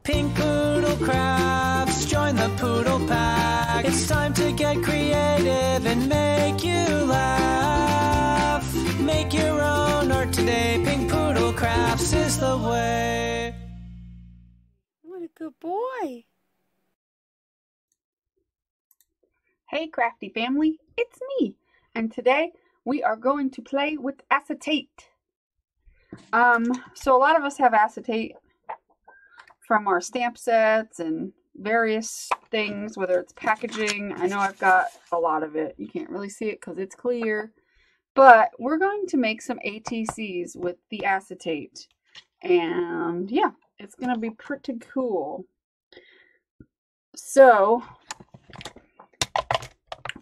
Pink Poodle Crafts, join the Poodle Pack. It's time to get creative and make you laugh. Make your own art today. Pink Poodle Crafts is the way. What a good boy. Hey crafty family, it's me, and today we are going to play with acetate. So a lot of us have acetate from our stamp sets and various things, whether it's packaging. I know I've got a lot of it. You can't really see it because it's clear, but we're going to make some ATCs with the acetate, and yeah, it's gonna be pretty cool. So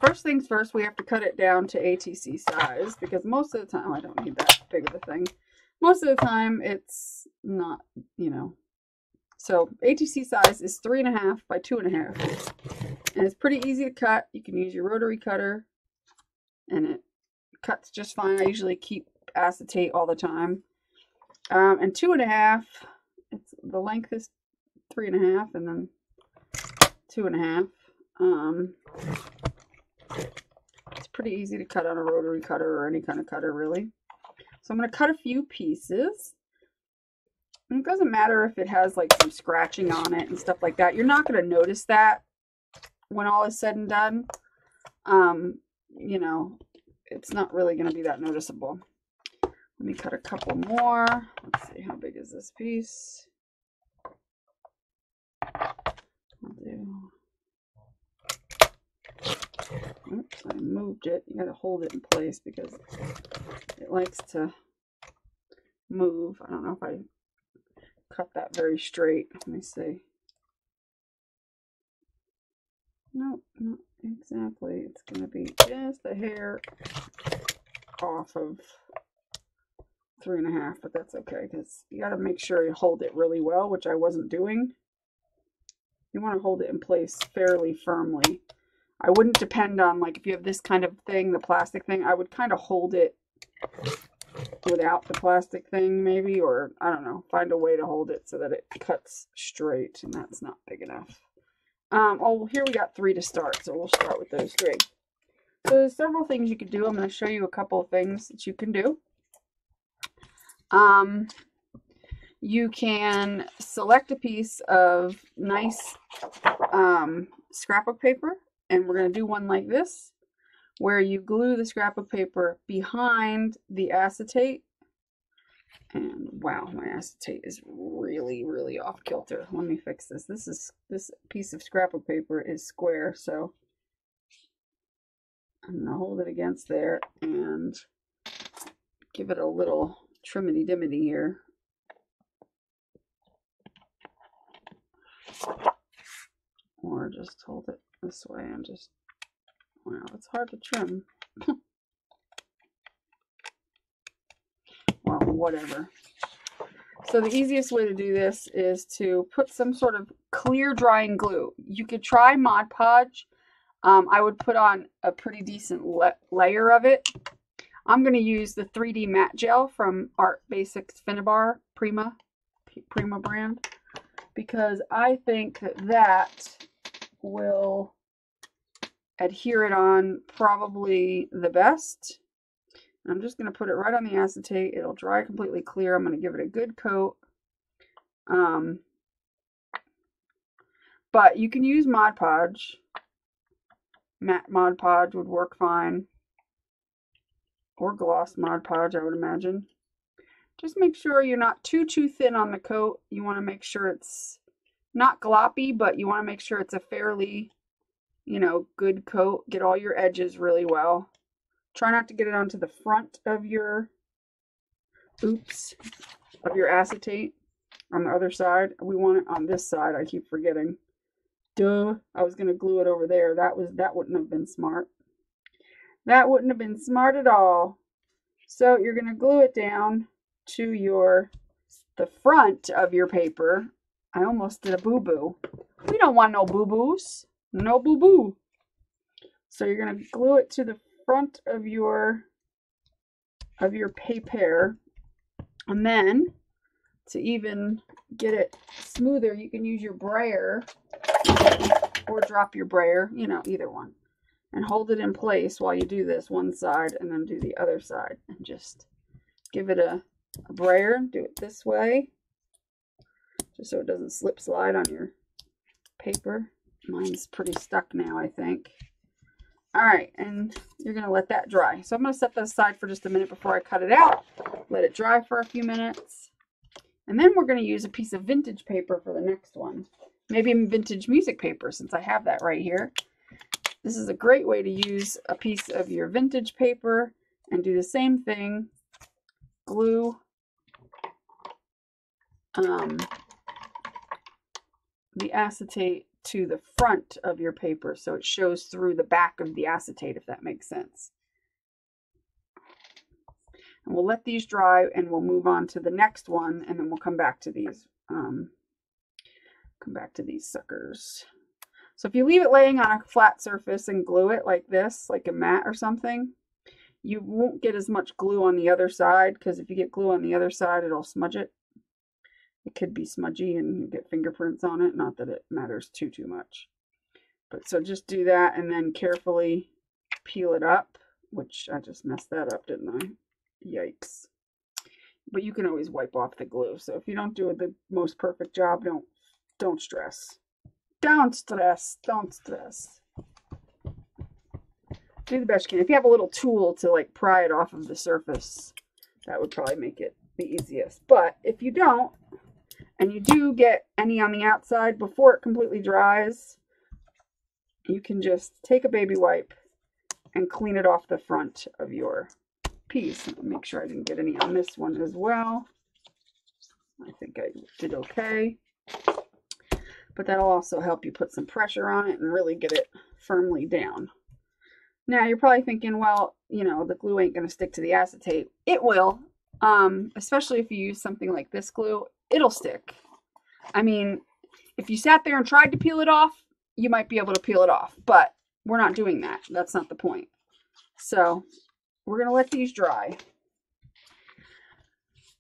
first things first, we have to cut it down to ATC size, because most of the time, I don't need that big of a thing. Most of the time it's not, so ATC size is 3.5 by 2.5, and it's pretty easy to cut. You can use your rotary cutter and it cuts just fine. I usually keep acetate all the time. And 2.5, the length is 3.5 and then 2.5. It's pretty easy to cut on a rotary cutter or any kind of cutter, really. So I'm going to cut a few pieces. And it doesn't matter if it has like some scratching on it and stuff like that. You're not going to notice that when all is said and done. It's not really going to be that noticeable. Let me cut a couple more. Let's see, how big is this piece? I'll do... Oops, I moved it. You gotta hold it in place because it likes to move. I don't know if I cut that very straight. Let me see. Nope, not exactly. It's gonna be just a hair off of 3.5, but that's okay because you gotta make sure you hold it really well, which I wasn't doing. You want to hold it in place fairly firmly. I wouldn't depend on, like, if you have this kind of thing, the plastic thing, I would kind of hold it without the plastic thing, maybe, or, I don't know, find a way to hold it so that it cuts straight, and that's not big enough. Oh, here we got 3 to start, so we'll start with those 3. So there's several things you can do. I'm going to show you a couple of things that you can do. You can select a piece of nice scrapbook paper, and we're going to do one like this, where you glue the scrapbook paper behind the acetate. And wow, my acetate is really, really off kilter. Let me fix this. This piece of scrapbook paper is square, so I'm going to hold it against there and give it a little trimity-dimity here. Or just hold it this way and just, wow, it's hard to trim. Well, whatever. So the easiest way to do this is to put some sort of clear drying glue. You could try Mod Podge. I would put on a pretty decent layer of it. I'm going to use the 3D matte gel from Art Basics Finnabar Prima brand, because I think that will adhere it on probably the best. I'm just going to put it right on the acetate. It'll dry completely clear. I'm going to give it a good coat. But you can use Mod Podge. Matte Mod Podge would work fine. Or gloss Mod Podge, I would imagine. Just make sure you're not too thin on the coat. You want to make sure it's not gloppy, but you want to make sure it's a fairly, good coat. Get all your edges really well. Try not to get it onto the front of your, of your acetate on the other side. We want it on this side. I keep forgetting. Duh. I was going to glue it over there. That wouldn't have been smart. That wouldn't have been smart at all. So you're going to glue it down to the front of your paper. I almost did a boo-boo. We don't want no boo-boos. No boo-boo. So you're going to glue it to the front of your paper. And then to even get it smoother, you can use your brayer or drop your brayer, you know, either one. And hold it in place while you do this one side and then do the other side. And just give it a brayer. Do it this way, just so it doesn't slip slide on your paper. Mine's pretty stuck now, I think. All right, and you're going to let that dry. So I'm going to set that aside for just a minute before I cut it out. Let it dry for a few minutes. And then we're going to use a piece of vintage paper for the next one. Maybe vintage music paper, since I have that right here. This is a great way to use a piece of your vintage paper and do the same thing. Glue the acetate to the front of your paper so it shows through the back of the acetate, if that makes sense. And we'll let these dry and we'll move on to the next one, and then we'll come back to these suckers. So if you leave it laying on a flat surface and glue it like this, like a mat or something, you won't get as much glue on the other side, because if you get glue on the other side, it'll smudge it. It could be smudgy and you get fingerprints on it. Not that it matters too much. But so just do that and then carefully peel it up, which I just messed that up, didn't I? Yikes. But you can always wipe off the glue. So if you don't do the most perfect job, don't stress. Don't stress. Don't stress. Do the best you can. If you have a little tool to like pry it off of the surface, that would probably make it the easiest. But if you don't, and you do get any on the outside before it completely dries, you can just take a baby wipe and clean it off the front of your piece. Make sure I didn't get any on this one as well. I think I did okay. But that'll also help you put some pressure on it and really get it firmly down. Now you're probably thinking, well, you know, the glue ain't going to stick to the acetate. It will, especially if you use something like this glue, it'll stick. I mean, if you sat there and tried to peel it off, you might be able to peel it off, but we're not doing that. That's not the point. So we're going to let these dry.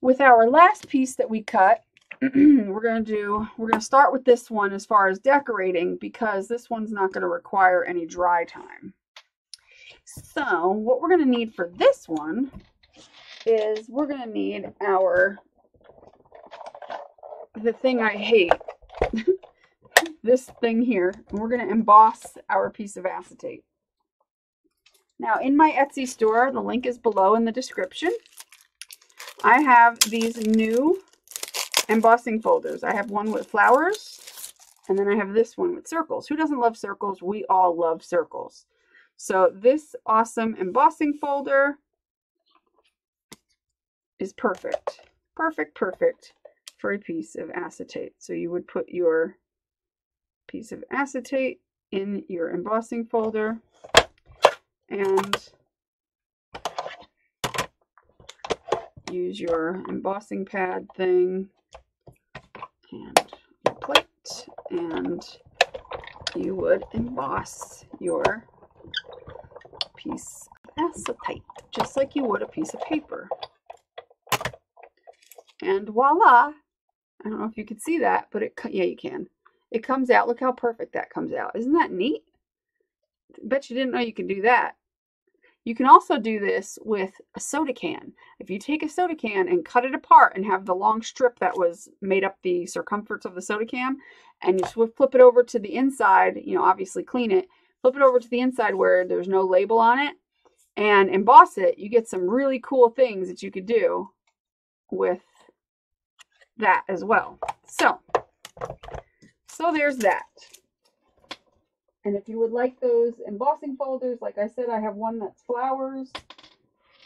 With our last piece that we cut, we're going to start with this one as far as decorating, because this one's not going to require any dry time. So what we're going to need for this one is we're going to need the thing I hate, this thing here, and we're going to emboss our piece of acetate. Now in my Etsy store, the link is below in the description, I have these new embossing folders. I have one with flowers, and then I have this one with circles. Who doesn't love circles? We all love circles. So this awesome embossing folder is perfect. Perfect for a piece of acetate. So you would put your piece of acetate in your embossing folder and use your embossing pad thing and your plate, and you would emboss your piece of acetate just like you would a piece of paper. And voila! I don't know if you can see that, but yeah, you can. It comes out. Look how perfect that comes out. Isn't that neat? I bet you didn't know you could do that. You can also do this with a soda can. If you take a soda can and cut it apart and have the long strip that was made up the circumference of the soda can, and you flip it over to the inside, you know, obviously clean it, flip it over to the inside where there's no label on it, and emboss it, you get some really cool things that you could do with that as well. So there's that. And if you would like those embossing folders, like I said, I have one that's flowers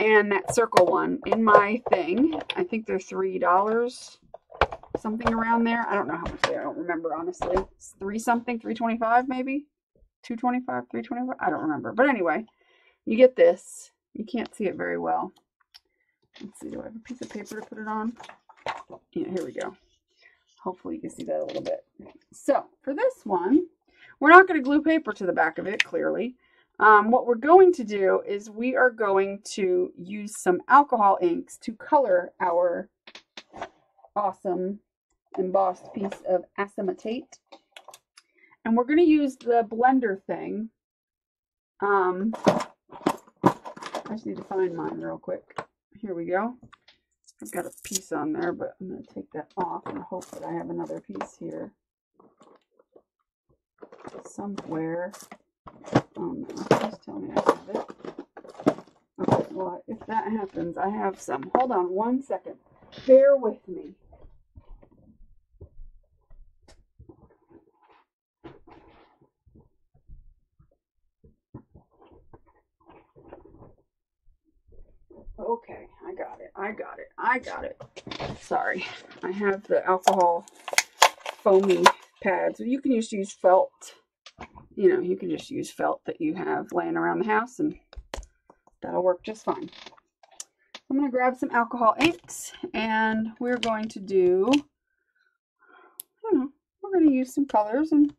and that circle one in my thing. I think they're $3, something around there. I don't know how much they are. I don't remember, honestly. It's $3.25 maybe? $2.25, $3.25? I don't remember. But anyway, you get this. You can't see it very well. Let's see, do I have a piece of paper to put it on? Yeah, here we go. Hopefully you can see that a little bit. So for this one, we're not going to glue paper to the back of it, clearly. What we're going to do is we are going to use some alcohol inks to color our awesome embossed piece of acetate. And we're going to use the blender thing. I just need to find mine real quick. Here we go. I've got a piece on there, but I'm going to take that off and hope that I have another piece here somewhere. Oh no, just tell me I have it. Okay, well, if that happens, I have some. Hold on one second. Bear with me. Okay, I got it. Sorry, I have the alcohol foamy pads. You can just use felt. You know, you can just use felt that you have laying around the house and that'll work just fine. I'm going to grab some alcohol inks and we're going to do, I don't know, we're going to use some colors and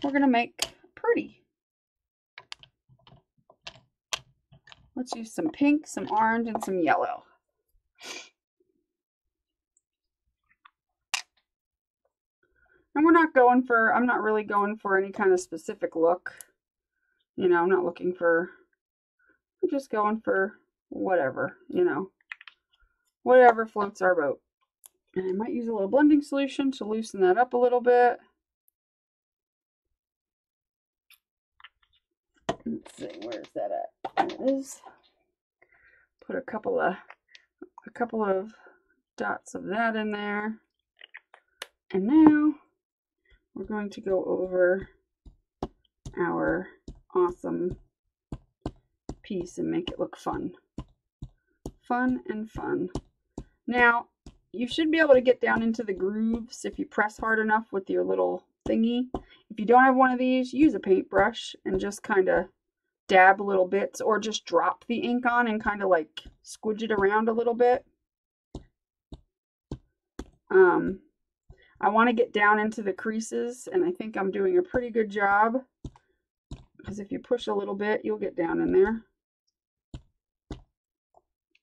we're going to make pretty. Let's use some pink, some orange, and some yellow. And we're not going for, I'm not really going for any kind of specific look. You know, I'm not looking for, I'm just going for whatever, you know, whatever floats our boat. And I might use a little blending solution to loosen that up a little bit. Let's see, where's that at? There it is. Put a couple of dots of that in there. And now we're going to go over our awesome piece and make it look fun. Fun and fun. Now, you should be able to get down into the grooves if you press hard enough with your little thingy. If you don't have one of these, use a paintbrush and just kind of dab little bits, or just drop the ink on and kind of like squidge it around a little bit. I want to get down into the creases, and I think I'm doing a pretty good job, because if you push a little bit, you'll get down in there.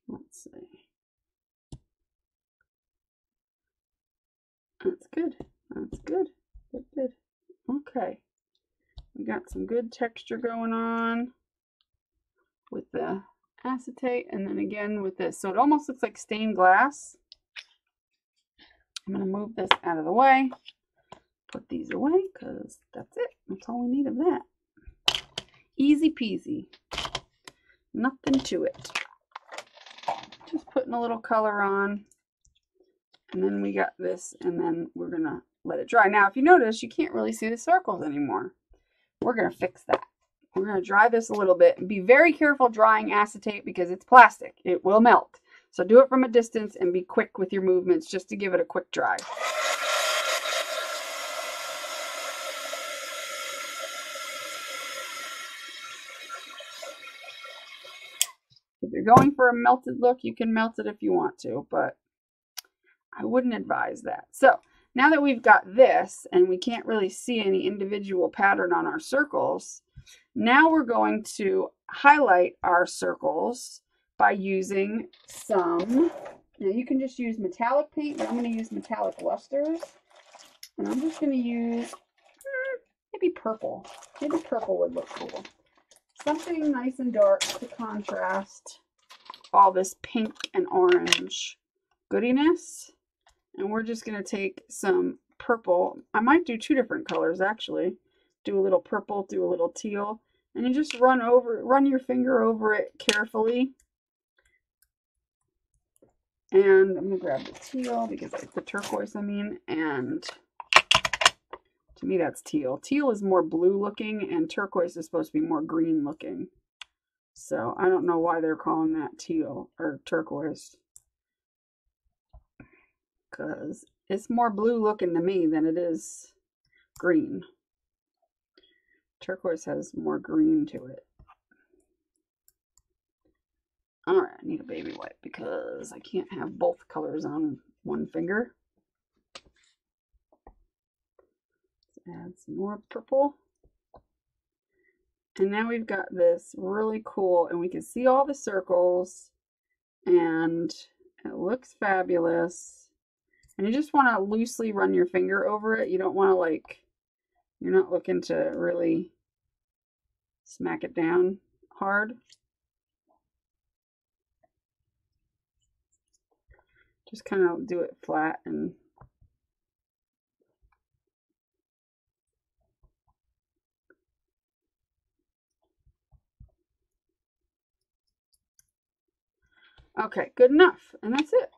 Let's see. That's good. That's good. Good, good. Okay. We got some good texture going on with the acetate, and then again with this. So it almost looks like stained glass. I'm going to move this out of the way. Put these away because that's it. That's all we need of that. Easy peasy. Nothing to it. Just putting a little color on. And then we got this, and then we're going to let it dry. Now, if you notice, you can't really see the circles anymore. We're going to fix that. We're going to dry this a little bit. Be very careful drying acetate because it's plastic. It will melt. So do it from a distance and be quick with your movements just to give it a quick dry. If you're going for a melted look, you can melt it if you want to, but I wouldn't advise that. So now that we've got this and we can't really see any individual pattern on our circles, now we're going to highlight our circles by using some, now you can just use metallic paint, but I'm going to use metallic lusters. And I'm just going to use maybe purple. Maybe purple would look cool. Something nice and dark to contrast all this pink and orange goodiness. And we're just going to take some purple. I might do two different colors actually. Do a little purple, do a little teal. And you just run your finger over it carefully. And I'm going to grab the teal, because it's the turquoise, I mean, and to me that's teal. Teal is more blue looking and turquoise is supposed to be more green looking. So I don't know why they're calling that teal or turquoise, because it's more blue looking to me than it is green. Turquoise has more green to it. Alright, I need a baby wipe because I can't have both colors on one finger. Let's add some more purple. And now we've got this really cool, and we can see all the circles, and it looks fabulous. And you just want to loosely run your finger over it. You don't want to like, you're not looking to really smack it down hard. Just kind of do it flat and okay, good enough. And that's it.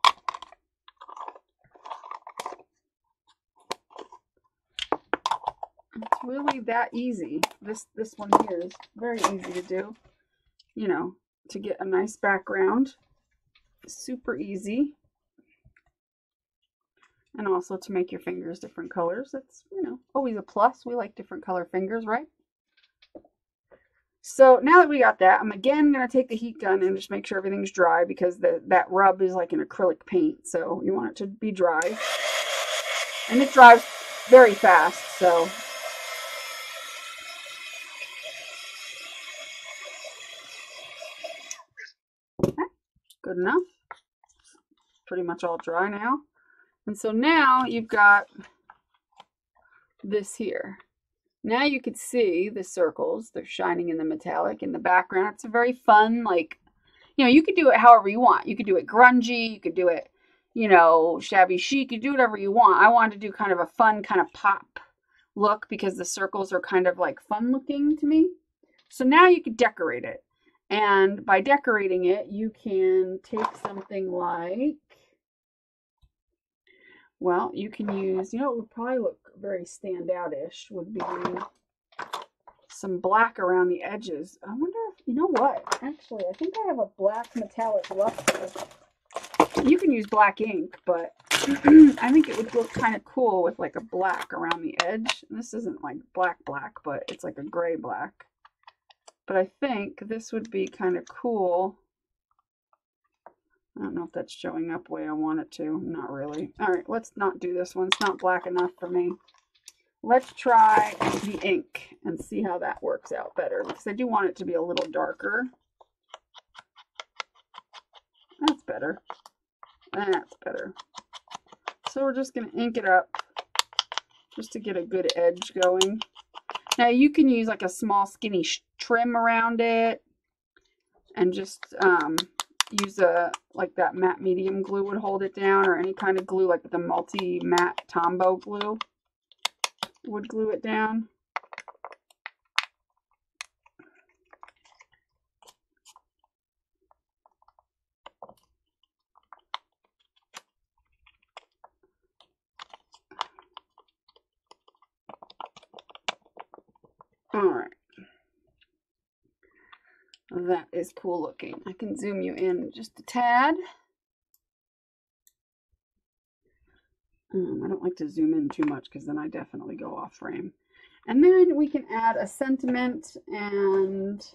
It's really that easy. This one here is very easy to do. You know, to get a nice background. Super easy. And also to make your fingers different colors. That's, you know, always a plus. We like different color fingers, right? So now that we got that, I'm again going to take the heat gun and just make sure everything's dry because that rub is like an acrylic paint. So you want it to be dry. And it dries very fast, so. Okay, good enough. Pretty much all dry now. And so now you've got this here. Now you can see the circles. They're shining in the metallic in the background. It's a very fun, like, you know, you could do it however you want. You could do it grungy. You could do it, you know, shabby chic. You do whatever you want. I wanted to do kind of a fun kind of pop look because the circles are kind of like fun looking to me. So now you could decorate it. And by decorating it, you can take something like, well, you can use, you know, it would probably look very standout-ish, would be some black around the edges. I wonder if, you know what? Actually, I think I have a black metallic luster. You can use black ink, but I think it would look kind of cool with like a black around the edge. This isn't like black, but it's like a gray black. But I think this would be kind of cool. I don't know if that's showing up the way I want it to. Not really. All right, let's not do this one. It's not black enough for me. Let's try the ink and see how that works out better because I do want it to be a little darker. That's better. That's better. So we're just going to ink it up just to get a good edge going. Now you can use like a small skinny trim around it and just use like that matte medium glue would hold it down, or any kind of glue like the multi matte Tombow glue would glue it down. All right. That is cool looking. I can zoom you in just a tad. I don't like to zoom in too much because then I definitely go off frame. And then we can add a sentiment, and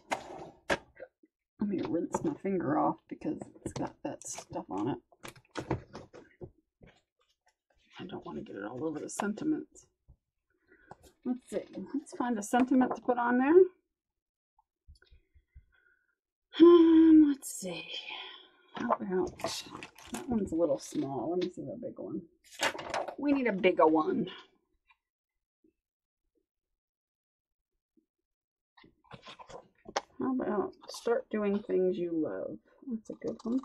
let me rinse my finger off because it's got that stuff on it. I don't want to get it all over the sentiment. Let's see. Let's find a sentiment to put on there. Let's see. How about that one's a little small. Let me see the big one. We need a bigger one. How about start doing things you love? That's a good one.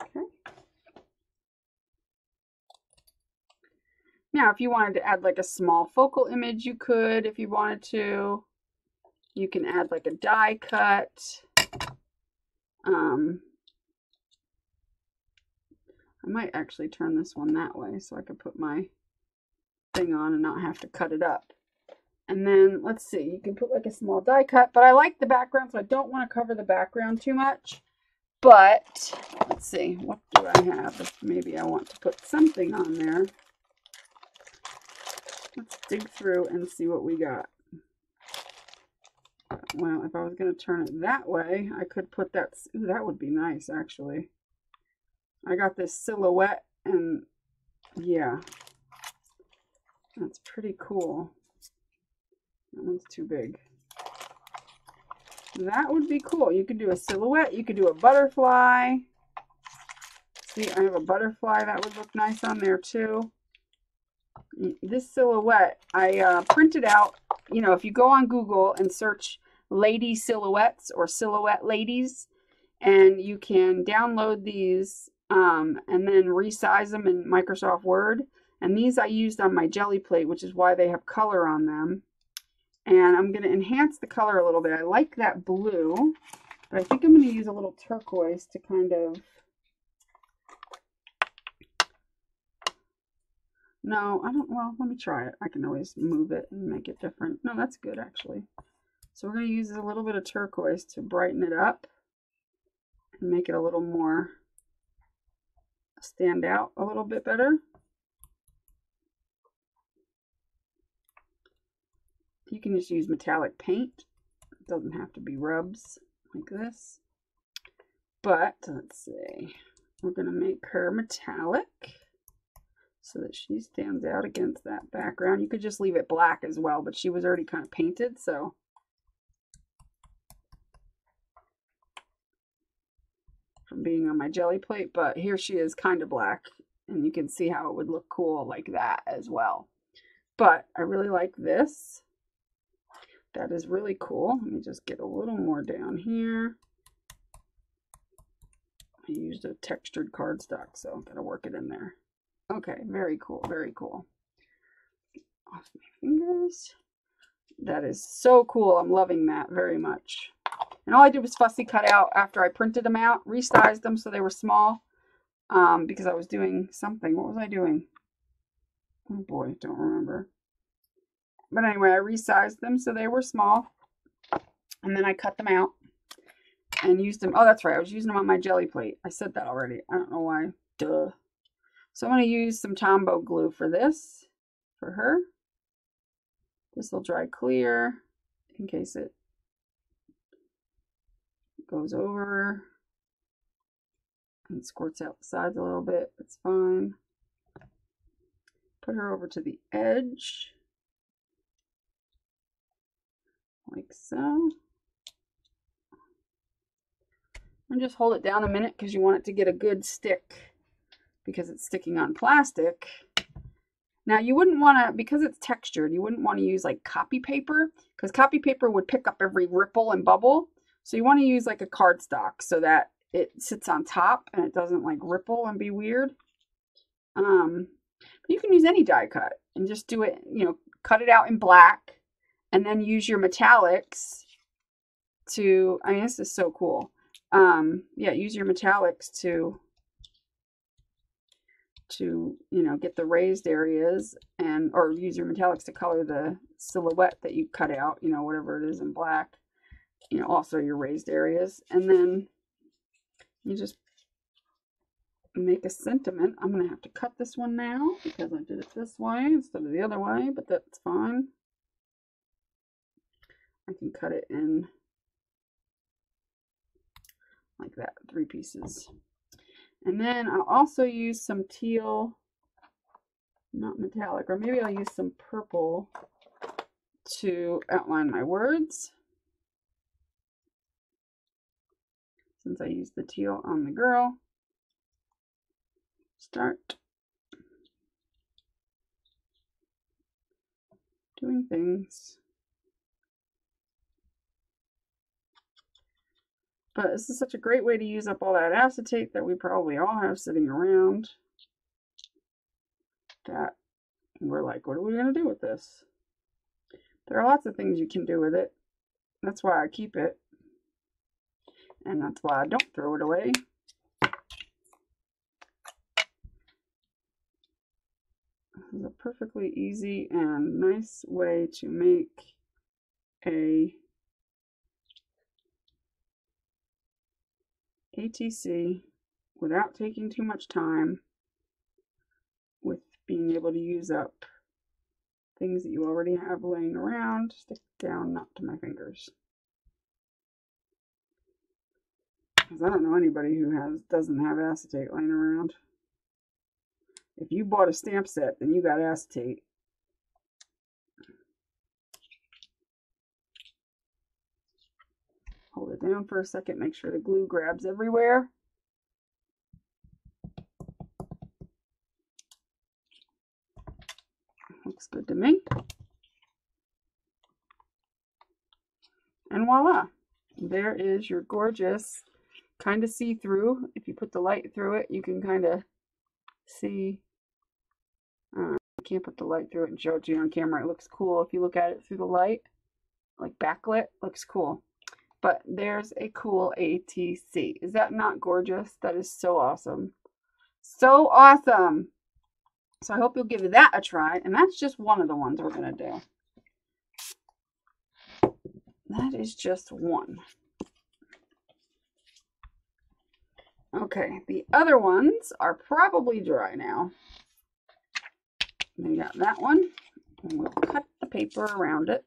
Okay. Now, if you wanted to add like a small focal image, you could. If you wanted to, you can add like a die cut. I might actually turn this one that way so I could put my thing on and not have to cut it up. And then let's see, you can put like a small die cut, but I like the background, so I don't want to cover the background too much. But let's see, what do I have? If maybe I want to put something on there. Let's dig through and see what we got. Well, if I was going to turn it that way, I could put that. Ooh, that would be nice, actually. I got this silhouette, and yeah, that's pretty cool. That one's too big. that would be cool. You could do a silhouette. You could do a butterfly. See, I have a butterfly that would look nice on there too. This silhouette, I printed out, you know, if you go on Google and search lady silhouettes or silhouette ladies, and you can download these and then resize them in Microsoft Word. And these I used on my jelly plate, which is why they have color on them. And I'm going to enhance the color a little bit. I like that blue, but I think I'm going to use a little turquoise to kind of... No, I don't, well, let me try it. I can always move it and make it different. No, that's good actually. So we're going to use a little bit of turquoise to brighten it up and make it a little more stand out a little bit better. You can just use metallic paint. It doesn't have to be rubs like this. But let's see, we're going to make her metallic so that she stands out against that background. You could just leave it black as well, but she was already kind of painted, so. From being on my jelly plate, but here she is kind of black, and you can see how it would look cool like that as well. But I really like this. That is really cool. Let me just get a little more down here. I used a textured cardstock, so I'm going to work it in there. Okay, very cool, very cool. Off my fingers. That is so cool. I'm loving that very much. And all I did was fussy cut out after I printed them out, resized them so they were small, because I was doing something. What was I doing? Oh boy, don't remember. But anyway, I resized them so they were small, and then I cut them out and used them. Oh, that's right. I was using them on my jelly plate. I said that already. I don't know why. Duh. So I'm going to use some Tombow glue for this, for her. This will dry clear in case it goes over and squirts out the sides a little bit. It's fine. Put her over to the edge. Like so. And just hold it down a minute because you want it to get a good stick because it's sticking on plastic. Now you wouldn't want to, because it's textured, you wouldn't want to use like copy paper because copy paper would pick up every ripple and bubble. So you want to use like a cardstock so that it sits on top and it doesn't like ripple and be weird. You can use any die cut and just do it, you know, cut it out in black and then use your metallics to, I mean, this is so cool. Yeah, use your metallics to, you know, get the raised areas and, or use your metallics to color the silhouette that you cut out, you know, whatever it is in black, you know, also your raised areas. And then you just make a sentiment. I'm going to have to cut this one now because I did it this way instead of the other way, but that's fine. I can cut it in like that, 3 pieces. And then I'll also use some teal, not metallic, or maybe I'll use some purple to outline my words. Since I used the teal on the girl. Start doing things. But this is such a great way to use up all that acetate that we probably all have sitting around. That we're like, what are we going to do with this? There are lots of things you can do with it. That's why I keep it. And that's why I don't throw it away. This is a perfectly easy and nice way to make a ATC without taking too much time, with being able to use up things that you already have laying around. Stick down, not to my fingers. Because I don't know anybody who doesn't have acetate laying around. If you bought a stamp set, then you got acetate. down for a second, make sure the glue grabs everywhere. Looks good to me. And voila, there is your gorgeous, kind of see-through. If you put the light through it, you can kind of see. I can't put the light through it and show it to you on camera. It looks cool if you look at it through the light, like backlit, looks cool. But there's a cool ATC. Is that not gorgeous? That is so awesome. So awesome. So I hope you'll give that a try. And that's just one of the ones we're going to do. That is just one. Okay, the other ones are probably dry now. We got that one, and we'll cut the paper around it.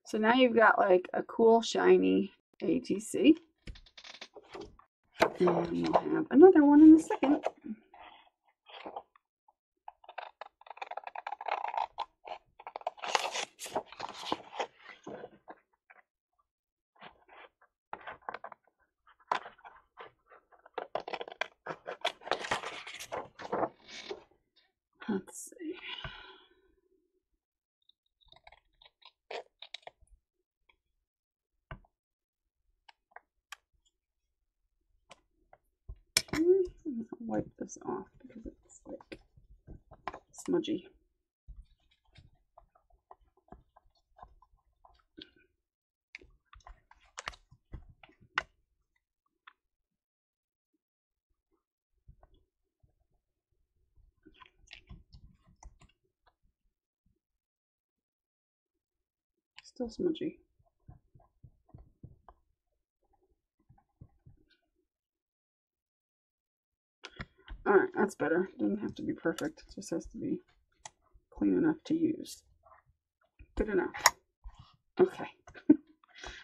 So now you've got like a cool shiny ATC. And we'll have another one in a second. Let's see. Wipe this off because it's like smudgy. Still smudgy. Alright, that's better. Doesn't have to be perfect. It just has to be clean enough to use. Good enough. Okay.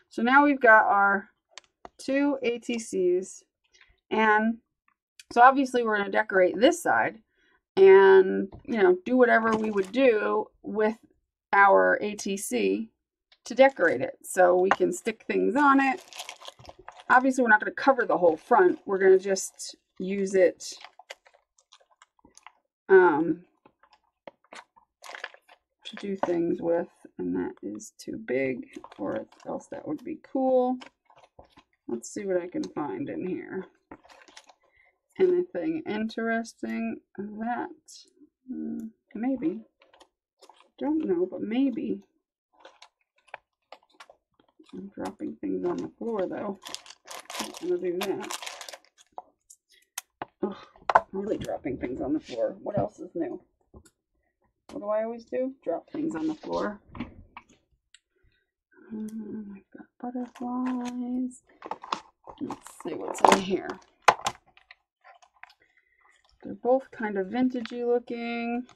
So now we've got our two ATCs. And so obviously we're going to decorate this side and, you know, do whatever we would do with our ATC to decorate it. So we can stick things on it. Obviously we're not going to cover the whole front. We're going to just use it to do things with, and that is too big, or else that would be cool. Let's see what I can find in here. Anything interesting? That maybe. Don't know, but maybe. I'm dropping things on the floor though. I'm not gonna do that. Ugh, really dropping things on the floor. What else is new? What do I always do? Drop things on the floor. I've got butterflies. Let's see what's in here. They're both kind of vintagey looking.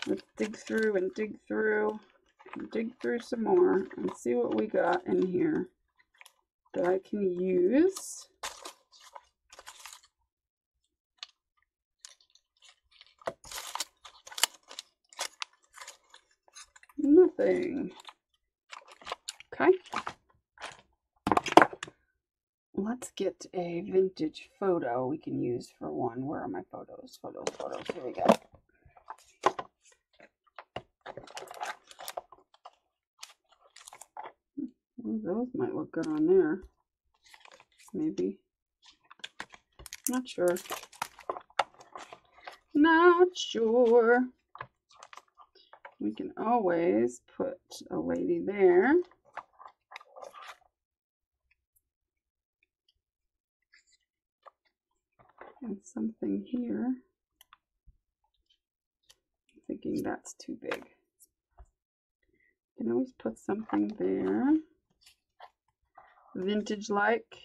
Let's dig through and dig through and dig through some more and see what we got in here that I can use. Nothing. Okay. Let's get a vintage photo we can use for one. Where are my photos? Photos. Here we go. Well, those might look good on there. Maybe. Not sure. Not sure. We can always put a lady there. And something here. I'm thinking that's too big. You can always put something there. Vintage-like.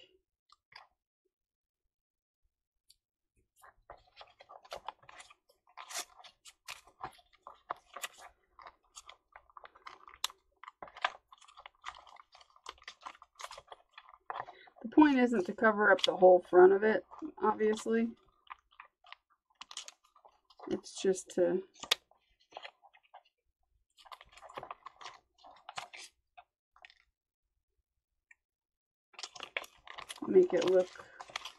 The point isn't to cover up the whole front of it, obviously. It's just to make it look,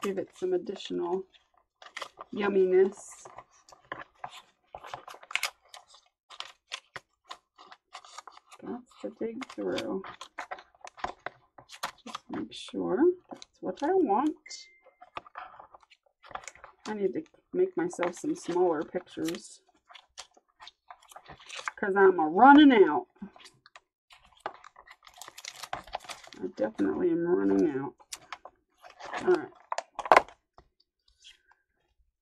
give it some additional yumminess. That's to dig through. Just make sure that's what I want. I need to make myself some smaller pictures because I'm running out. I definitely am running out. All right.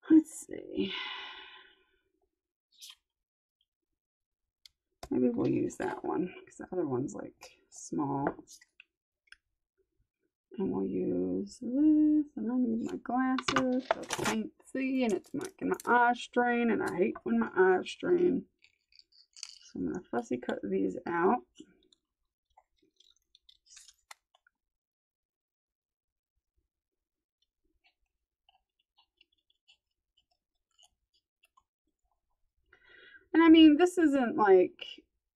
Let's see. Maybe we'll use that one because the other one's like small. And we'll use this, and I need my glasses so I can't see, and it's making my eyes strain, and I hate when my eyes strain. So I'm going to fussy cut these out. And I mean, this isn't like,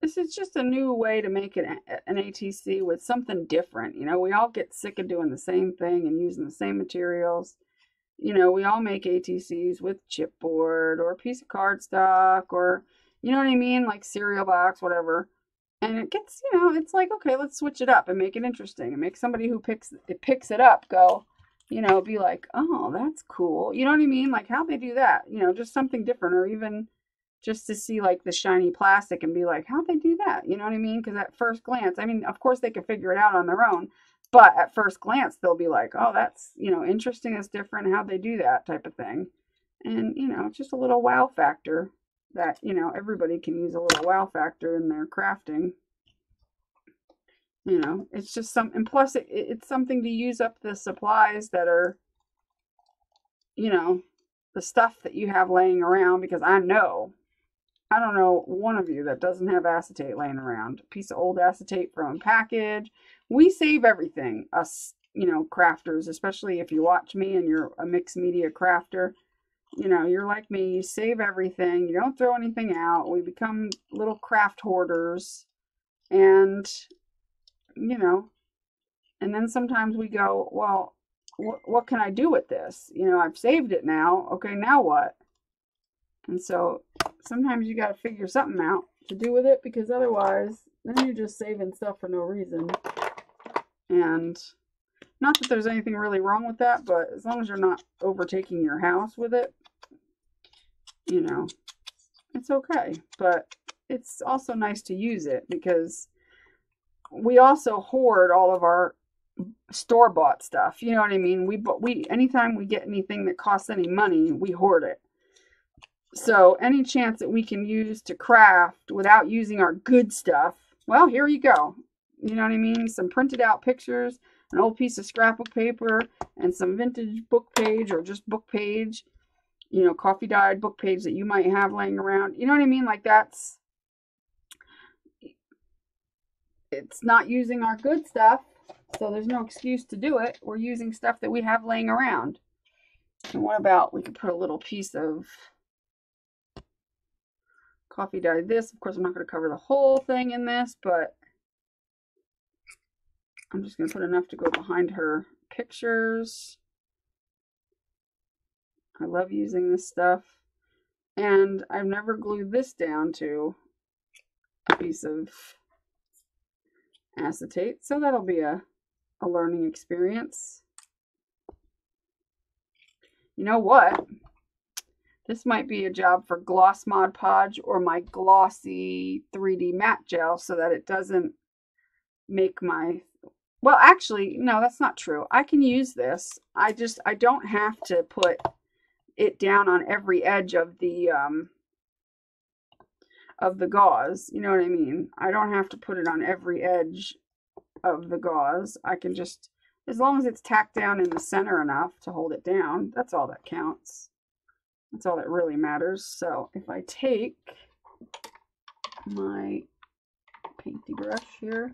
this is just a new way to make it an ATC with something different. You know, we all get sick of doing the same thing and using the same materials. You know, we all make ATCs with chipboard or a piece of cardstock or, you know what I mean? Like cereal box, whatever. And it gets, you know, it's like, okay, let's switch it up and make it interesting and make somebody who picks it up go, you know, be like, oh, that's cool. You know what I mean? Like how'd they do that? You know, just something different, or even just to see like the shiny plastic and be like, how'd they do that? You know what I mean? Because at first glance, I mean, of course they could figure it out on their own, but at first glance, they'll be like, oh, that's, you know, interesting. It's different. How'd they do that type of thing? And, you know, it's just a little wow factor that, you know, everybody can use a little wow factor in their crafting. You know, it's just and plus it's something to use up the supplies that are, you know, the stuff that you have laying around, because I don't know one of you that doesn't have acetate laying around. A piece of old acetate from a package. We save everything, us, you know, crafters, especially if you watch me and you're a mixed media crafter. You know, you're like me, you save everything. You don't throw anything out. We become little craft hoarders. And, you know, and then sometimes we go, well, what can I do with this? You know, I've saved it now. Okay, now what? And so sometimes you got to figure something out to do with it, because otherwise then you're just saving stuff for no reason. And not that there's anything really wrong with that, but as long as you're not overtaking your house with it, you know, it's okay. But it's also nice to use it, because we also hoard all of our store-bought stuff. You know what I mean? We anytime we get anything that costs any money, we hoard it. So any chance that we can use to craft without using our good stuff, well, here you go. You know what I mean? Some printed out pictures, an old piece of scrapbook paper, and some vintage book page or just book page, you know, coffee dyed book page that you might have laying around. You know what I mean? Like it's not using our good stuff, so there's no excuse to do it. We're using stuff that we have laying around. And what about, we could put a little piece of coffee dyed this. Of course, I'm not going to cover the whole thing in this, but I'm just going to put enough to go behind her pictures. I love using this stuff. And I've never glued this down to a piece of acetate, so that'll be a learning experience. You know what? This might be a job for Gloss Mod Podge or my glossy 3D matte gel, so that it doesn't make my, well, actually, no, that's not true. I can use this. I don't have to put it down on every edge of the gauze. You know what I mean? I don't have to put it on every edge of the gauze. I can just, as long as it's tacked down in the center enough to hold it down, that's all that counts. That's all that really matters. So if I take my painty brush here,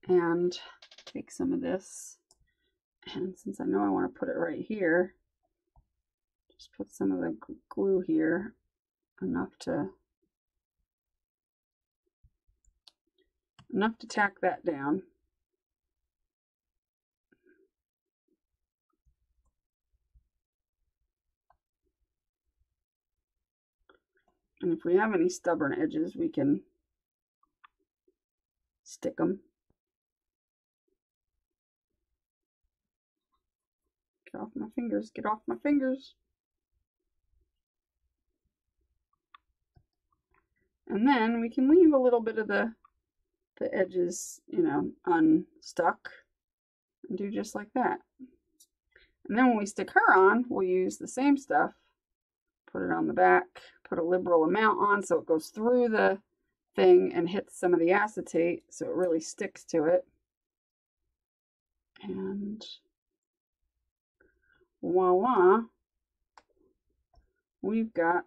and take some of this, and since I know I want to put it right here, just put some of the glue here, enough to tack that down. And if we have any stubborn edges, we can stick them. Get off my fingers, get off my fingers. And then we can leave a little bit of the edges, you know, unstuck, and do just like that. And then when we stick her on, we'll use the same stuff, put it on the back, put a liberal amount on so it goes through the thing and hits some of the acetate so it really sticks to it. And voila, we've got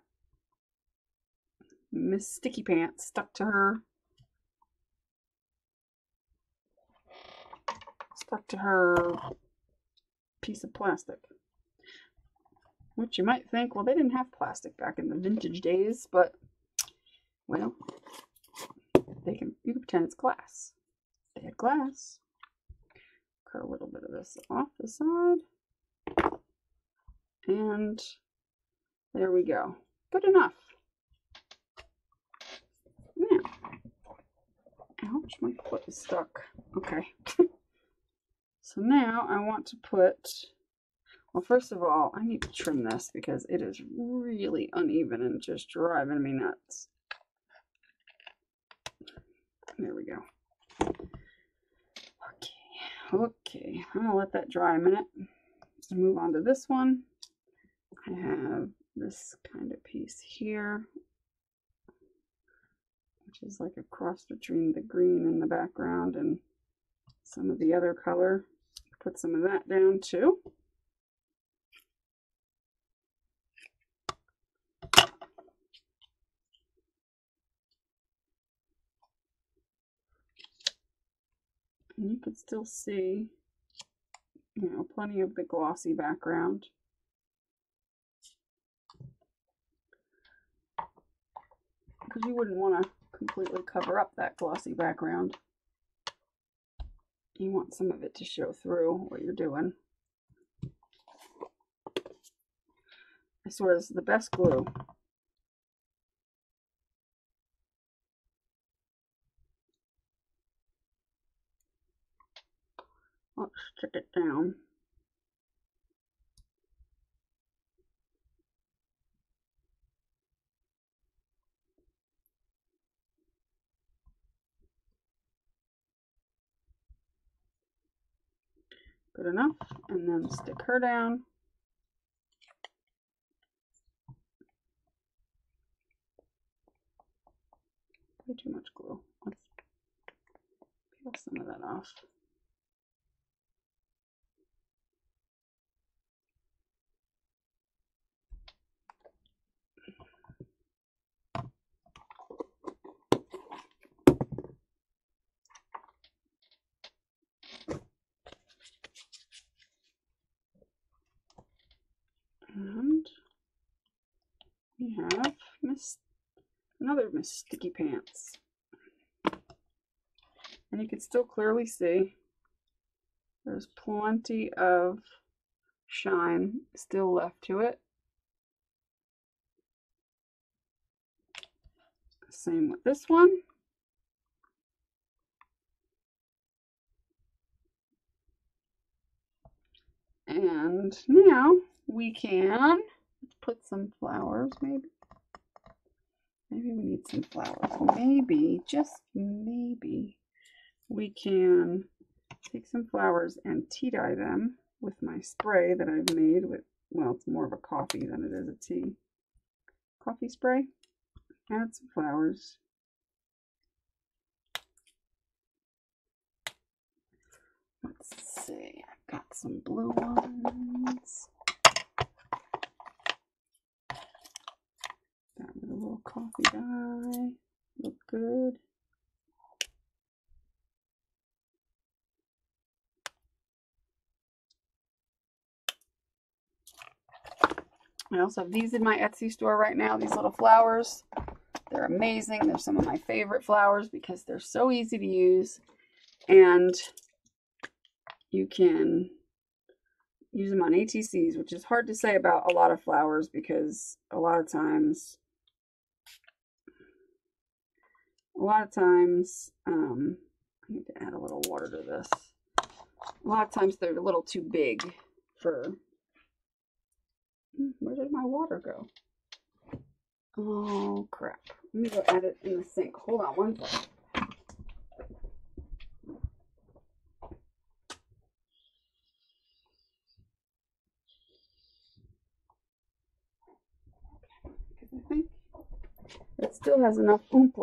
Miss Sticky Pants stuck to her piece of plastic. Which you might think, well, they didn't have plastic back in the vintage days, but well, you can pretend it's glass. They had glass. Cut a little bit of this off the side. And there we go. Good enough. Now, ouch, my foot is stuck. Okay. So now I want to put, well, first of all, I need to trim this because it is really uneven and just driving me nuts. There we go. Okay, I'm gonna let that dry a minute. Let's move on to this one. I have this kind of piece here, which is like a cross between the green in the background and some of the other color. Put some of that down too. And you can still see, you know, plenty of the glossy background. Because you wouldn't want to completely cover up that glossy background. You want some of it to show through what you're doing. I swear this is the best glue. Let's stick it down. Good enough, and then stick her down. Way too much glue. Let's peel some of that off. And we have another Miss Sticky Pants. And you can still clearly see there's plenty of shine still left to it. Same with this one. And now we can put some flowers, maybe. Maybe we need some flowers. Maybe, just maybe, we can take some flowers and tea dye them with my spray that I've made with, well, it's more of a coffee than it is a tea. Coffee spray. Add some flowers. Let's see, I've got some blue ones. That with a little coffee dye. Look good. I also have these in my Etsy store right now, these little flowers. They're amazing. They're some of my favorite flowers because they're so easy to use. And you can use them on ATCs, which is hard to say about a lot of flowers because a lot of times I need to add a little water to this. A lot of times they're a little too big for, where did my water go? Oh crap. Let me go add it in the sink. Hold on one second. Because I think it still has enough oomph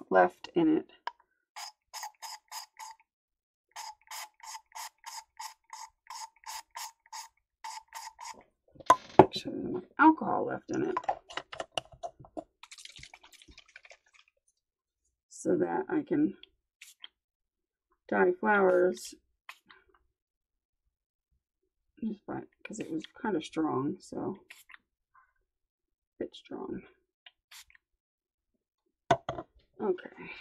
left in it. Actually, there's enough alcohol left in it so that I can dye flowers just by, because it was kind of strong, so a bit strong. Okay.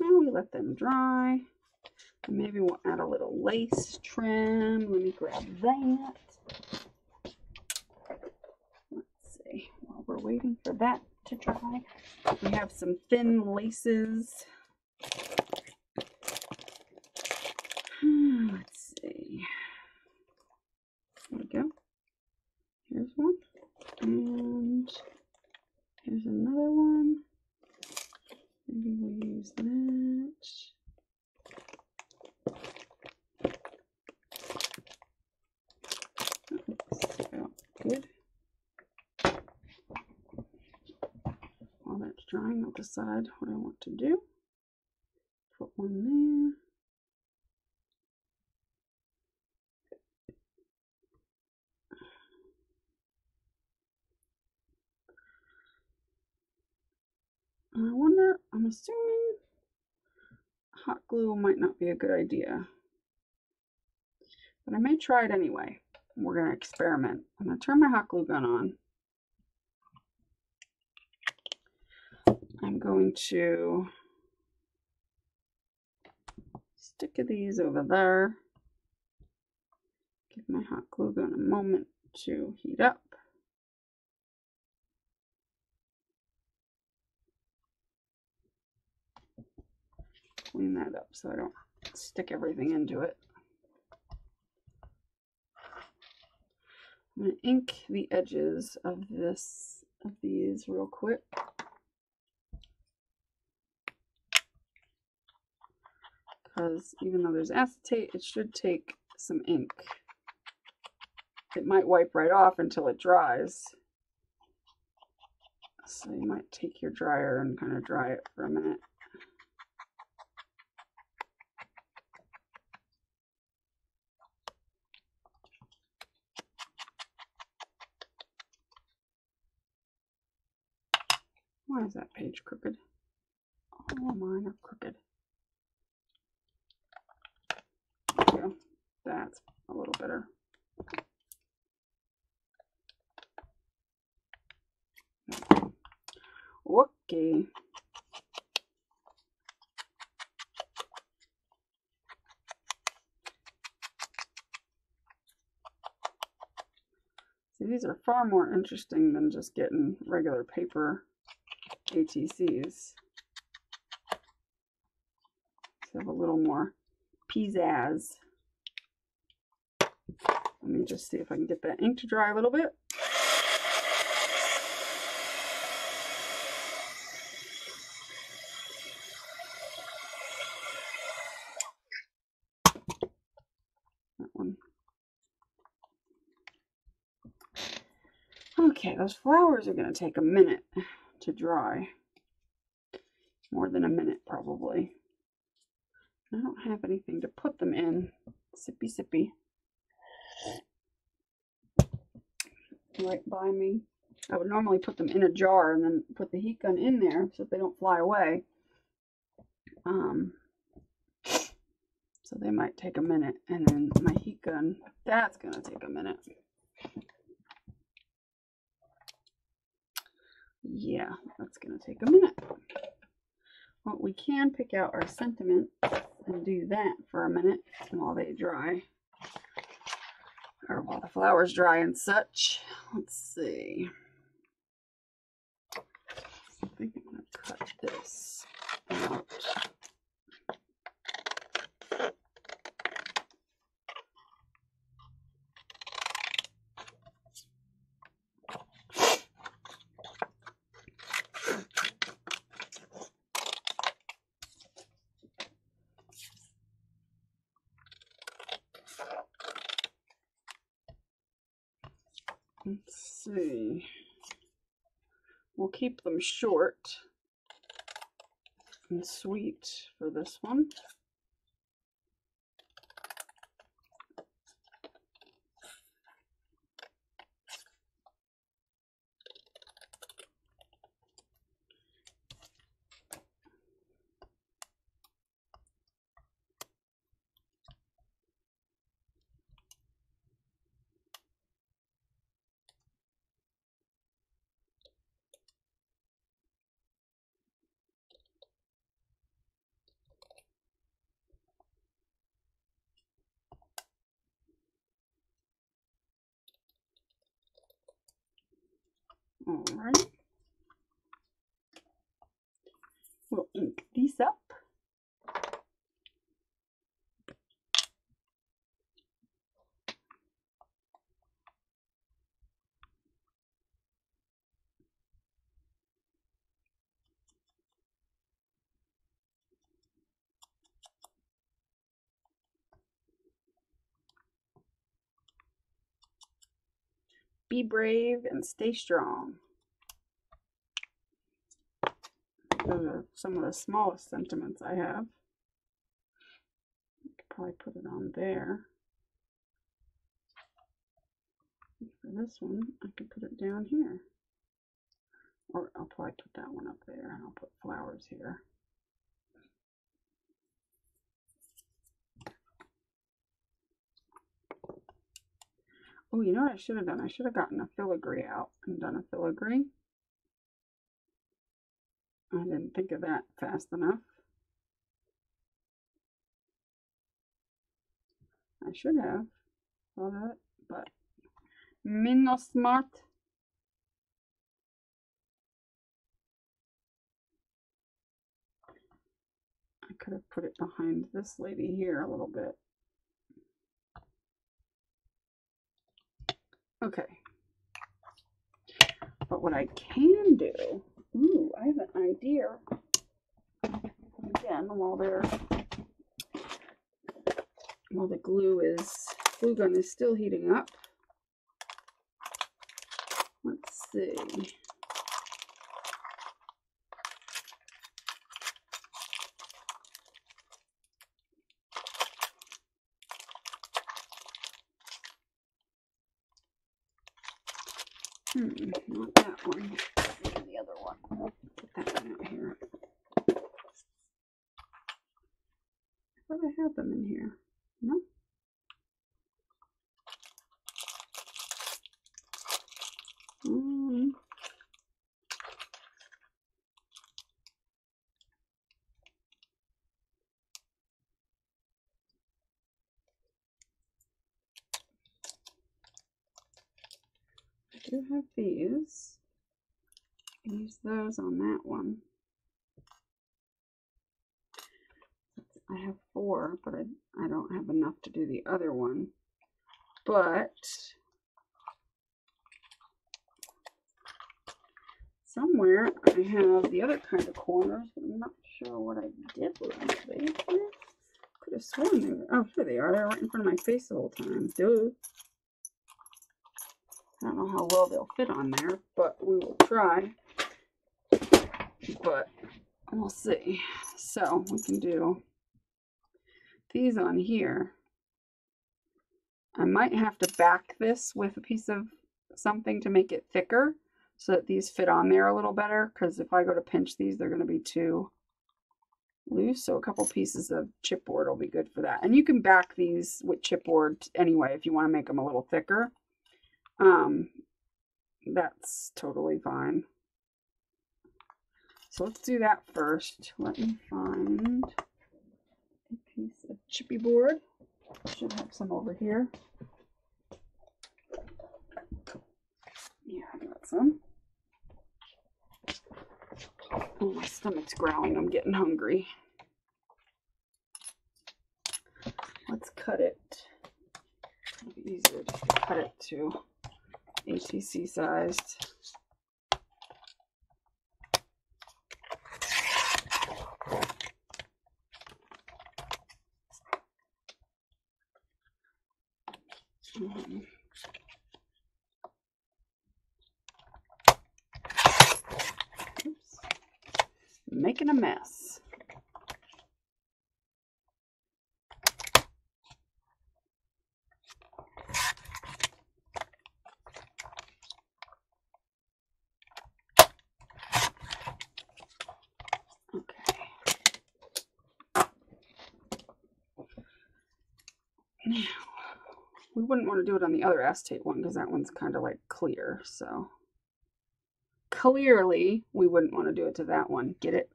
Now we let them dry. And maybe we'll add a little lace trim. Let me grab that. Let's see. While we're waiting for that to dry, we have some thin laces. Let's see. There we go. Here's one. And here's another one. Maybe we'll use that. So good. While that's drying, I'll decide what I want to do. Put one there. I wonder, I'm assuming hot glue might not be a good idea, but I may try it anyway. We're going to experiment. I'm going to turn my hot glue gun on. I'm going to stick these over there. Give my hot glue gun a moment to heat up. Clean that up so I don't stick everything into it. I'm going to ink the edges of these real quick. Because even though there's acetate, it should take some ink. It might wipe right off until it dries. So you might take your dryer and kind of dry it for a minute. Why is that page crooked? All mine are crooked. There we go. That's a little better. Okay. See, these are far more interesting than just getting regular paper ATCs. So have a little more pizzazz. Let me just see if I can get that ink to dry a little bit. Okay, those flowers are going to take a minute to dry. More than a minute, probably. I don't have anything to put them in. Sippy, sippy. Right by me. I would normally put them in a jar and then put the heat gun in there so they don't fly away. So they might take a minute, and then my heat gun, that's going to take a minute. Yeah, that's going to take a minute. Well, we can pick out our sentiment and do that for a minute while they dry. Or while the flowers dry and such. Let's see. I think I'm going to cut this out. Let's see. We'll keep them short and sweet for this one. All right. We'll ink these up. Be brave and stay strong. Those are some of the smallest sentiments I have. I could probably put it on there. For this one, I could put it down here. Or I'll probably put that one up there, and I'll put flowers here. Oh, you know what I should have done? I should have gotten a filigree out and done a filigree. I didn't think of that fast enough. I should have thought of it, but me no smart. I could have put it behind this lady here a little bit. Okay. But what I can do, ooh, I have an idea. Again, while the glue gun is still heating up. Let's see. Not that one. The other one. Put that one out here. I thought I had them in here. No? I do have these. Use those on that one. I have 4, but I don't have enough to do the other one. But somewhere I have the other kind of corners, but I'm not sure what I did with them. They could have sworn they were. Oh, here they are. They're right in front of my face the whole time. Duh. I don't know how well they'll fit on there, but we will try. But we'll see. So we can do these on here. I might have to back this with a piece of something to make it thicker so that these fit on there a little better, because if I go to pinch these, they're going to be too loose. So a couple pieces of chipboard will be good for that. And you can back these with chipboard anyway if you want to make them a little thicker. That's totally fine. So let's do that first. Let me find a piece of chippy board. Should have some over here. Yeah, I got some. Oh, my stomach's growling. I'm getting hungry. Let's cut it. It'll be easier just to cut it to ATC sized. Oops. Making a mess. Now, we wouldn't want to do it on the other acetate one because that one's kind of like clear, so clearly we wouldn't want to do it to that one. Get it?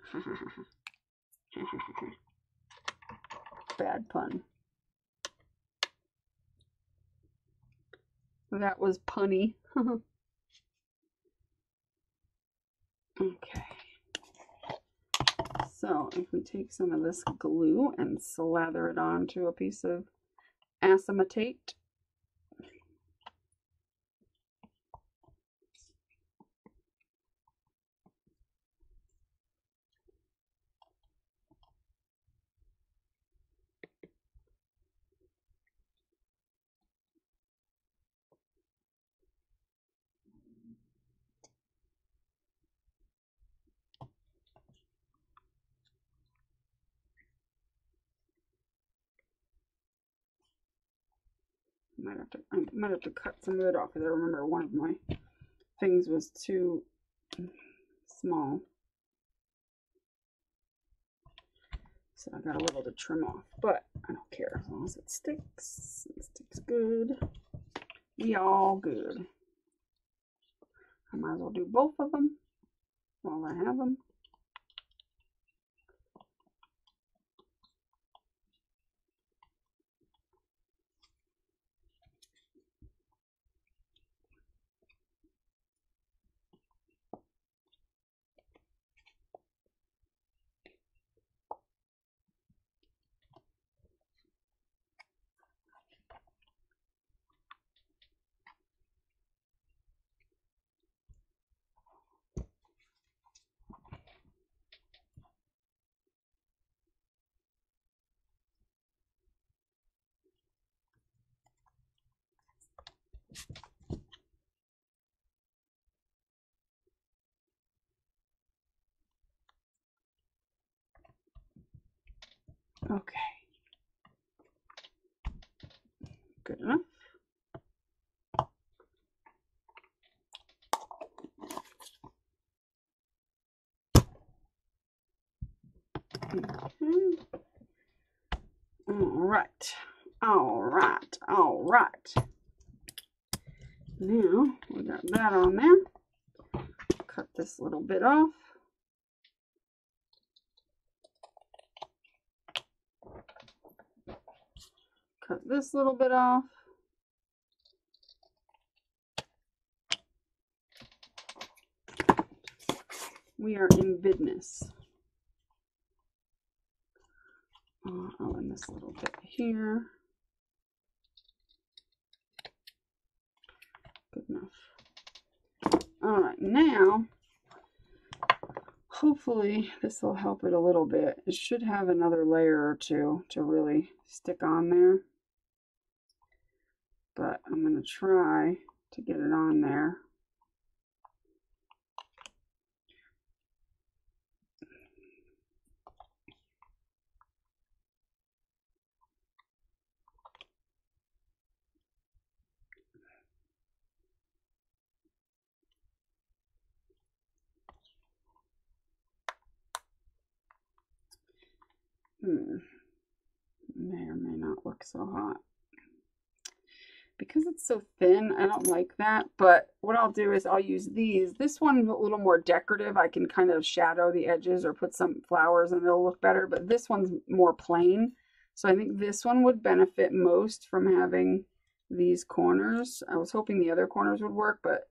Bad pun. That was punny. Okay. So if we take some of this glue and slather it onto a piece of acetate. I might have to cut some of it off because I remember one of my things was too small. So I got a little to trim off, but I don't care as long as it sticks. It sticks good. We all good. I might as well do both of them while I have them. Okay. Good enough. All right. Now we got that on there. Cut this little bit off. Cut this little bit off. We are in business. Oh, and this little bit here. Good enough. All right, now, hopefully this will help it a little bit. It should have another layer or two to really stick on there. But I'm going to try to get it on there. May or may not look so hot. Because it's so thin, I don't like that. But what I'll do is I'll use these. This one's a little more decorative. I can kind of shadow the edges or put some flowers and it'll look better. But this one's more plain. So I think this one would benefit most from having these corners. I was hoping the other corners would work, but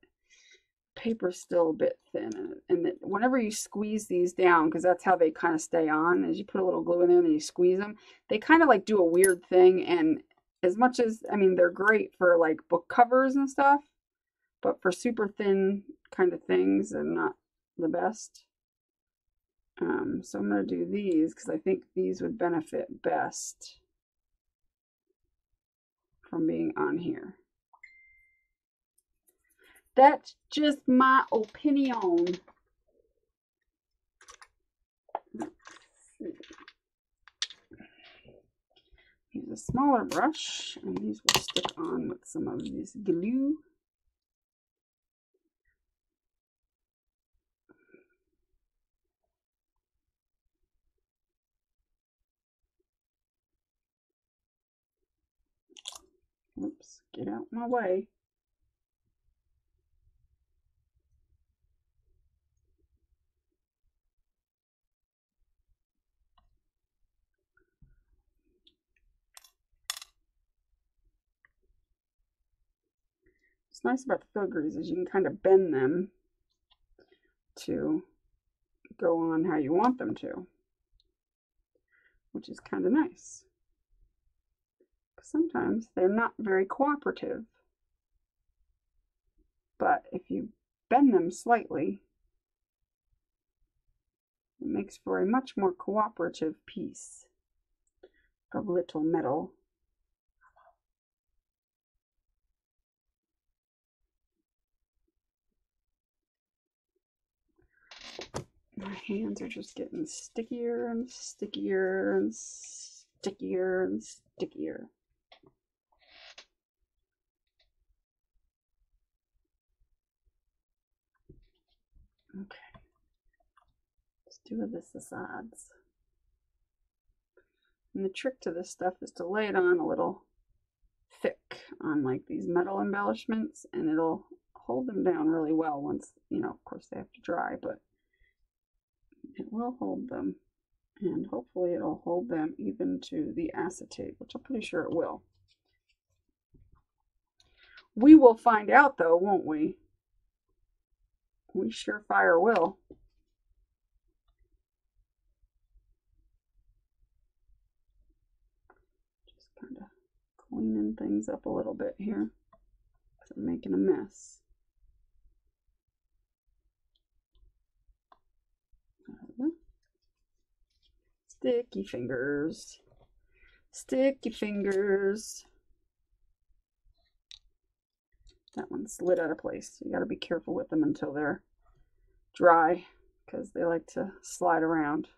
paper's still a bit thin. And whenever you squeeze these down, because that's how they kind of stay on, as you put a little glue in there and then you squeeze them, they kind of like do a weird thing. And as much as, I mean, they're great for like book covers and stuff, but for super thin kind of things, they're not the best. So I'm going to do these because I think these would benefit best from being on here. That's just my opinion. Let's see. Use a smaller brush, and these will stick on with some of this glue. Oops, get out my way. What's nice about the filigrees is you can kind of bend them to go on how you want them to, which is kind of nice. Sometimes they're not very cooperative, but if you bend them slightly, it makes for a much more cooperative piece of little metal. My hands are just getting stickier and stickier and stickier and stickier. Okay, let's do this sides. And the trick to this stuff is to lay it on a little thick on like these metal embellishments, and it'll hold them down really well once, you know, of course they have to dry, but it will hold them. And hopefully it'll hold them even to the acetate, which I'm pretty sure it will. We will find out though, won't we? We surefire will. Just kind of cleaning things up a little bit here because I'm making a mess. Sticky fingers. Sticky fingers. That one slid out of place. You got to be careful with them until they're dry because they like to slide around.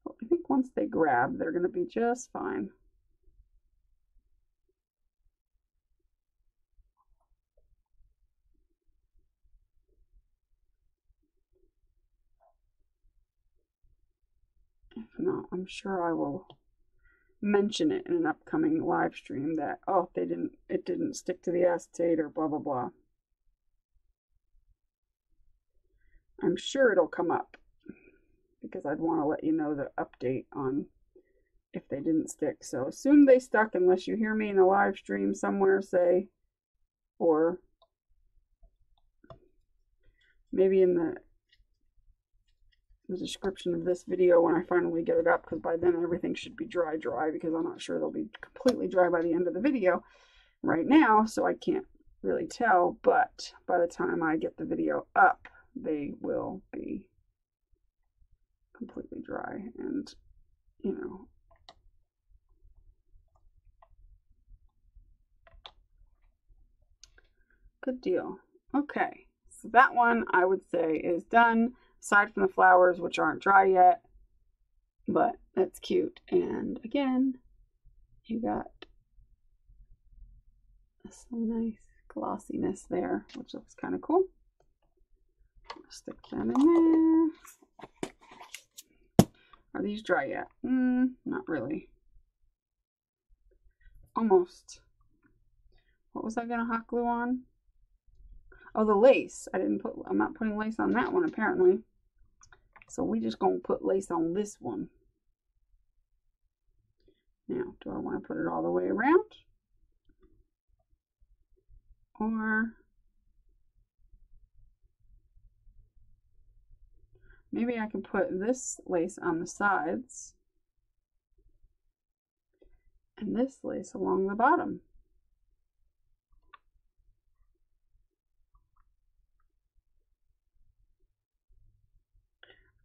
But I think once they grab, they're going to be just fine. If not, I'm sure I will mention it in an upcoming live stream that, oh, it didn't stick to the acetate or blah blah blah. I'm sure it'll come up because I'd want to let you know the update on if they didn't stick. So assume they stuck unless you hear me in a live stream somewhere say, or maybe in the description of this video when I finally get it up, because by then everything should be dry because I'm not sure they'll be completely dry by the end of the video right now, so I can't really tell, but by the time I get the video up they will be completely dry. And you know, Good deal. Okay, so that one I would say is done, aside from the flowers, which aren't dry yet, but that's cute. And again, you got some nice glossiness there, which looks kind of cool. Stick that in there. Are these dry yet? Not really. Almost. What was I gonna hot glue on? Oh, the lace. I'm not putting lace on that one apparently. So we just gonna put lace on this one. Now, do I want to put it all the way around? Or maybe I can put this lace on the sides and this lace along the bottom.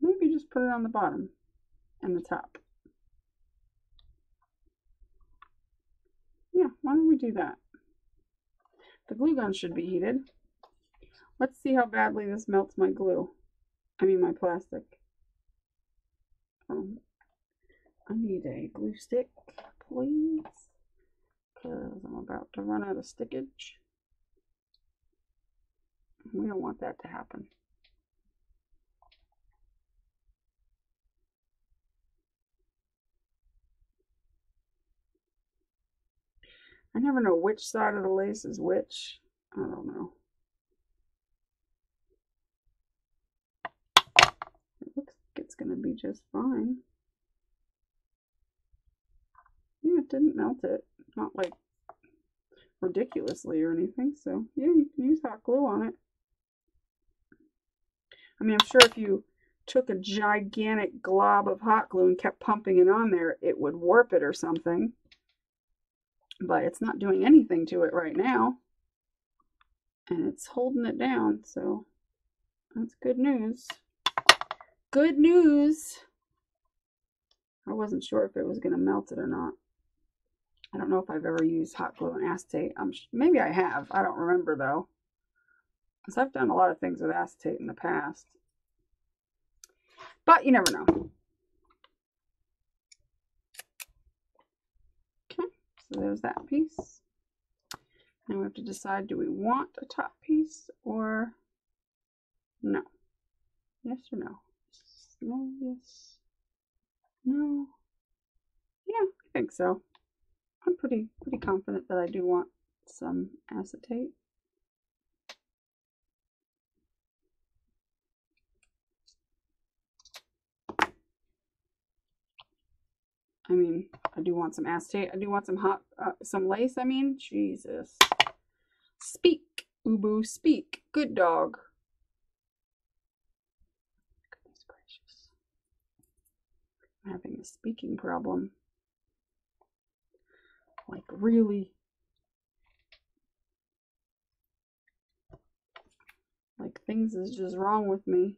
Maybe just put it on the bottom and the top. Yeah, why don't we do that? The glue gun should be heated. Let's see how badly this melts my glue. I mean my plastic. I need a glue stick, please, because I'm about to run out of stickage. We don't want that to happen. I never know which side of the lace is which. I don't know. It looks like it's going to be just fine. Yeah, it didn't melt it. Not like ridiculously or anything. So yeah, you can use hot glue on it. I mean, I'm sure if you took a gigantic glob of hot glue and kept pumping it on there, it would warp it or something. But it's not doing anything to it right now. And it's holding it down, so that's good news. Good news! I wasn't sure if it was going to melt it or not. I don't know if I've ever used hot glue and acetate. Maybe I have. I don't remember though. Because I've done a lot of things with acetate in the past. But you never know. Okay, so there's that piece. Now we have to decide, do we want a top piece or no? Yes or no? No, yes, no. Yeah, I think so. I'm pretty confident that I do want some acetate. I mean, I do want some acetate. I do want some lace. I mean, Jesus. Speak, Ubu, speak. Good dog. Goodness gracious. I'm having a speaking problem. Like, really? Like, things is just wrong with me.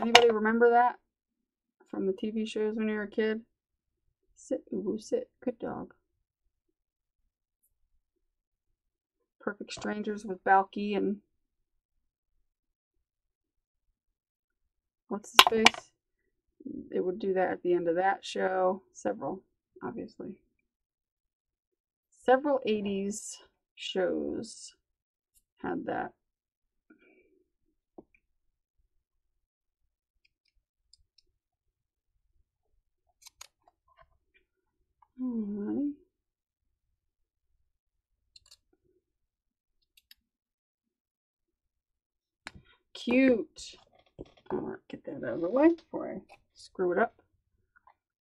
Anybody remember that from the TV shows when you were a kid? Sit, Ubu, sit. Good dog. Perfect Strangers with Balky and what's his face? It would do that at the end of that show. Several, obviously. Several 80s shows had that. Alrighty. Cute. Alright, get that out of the way before I screw it up.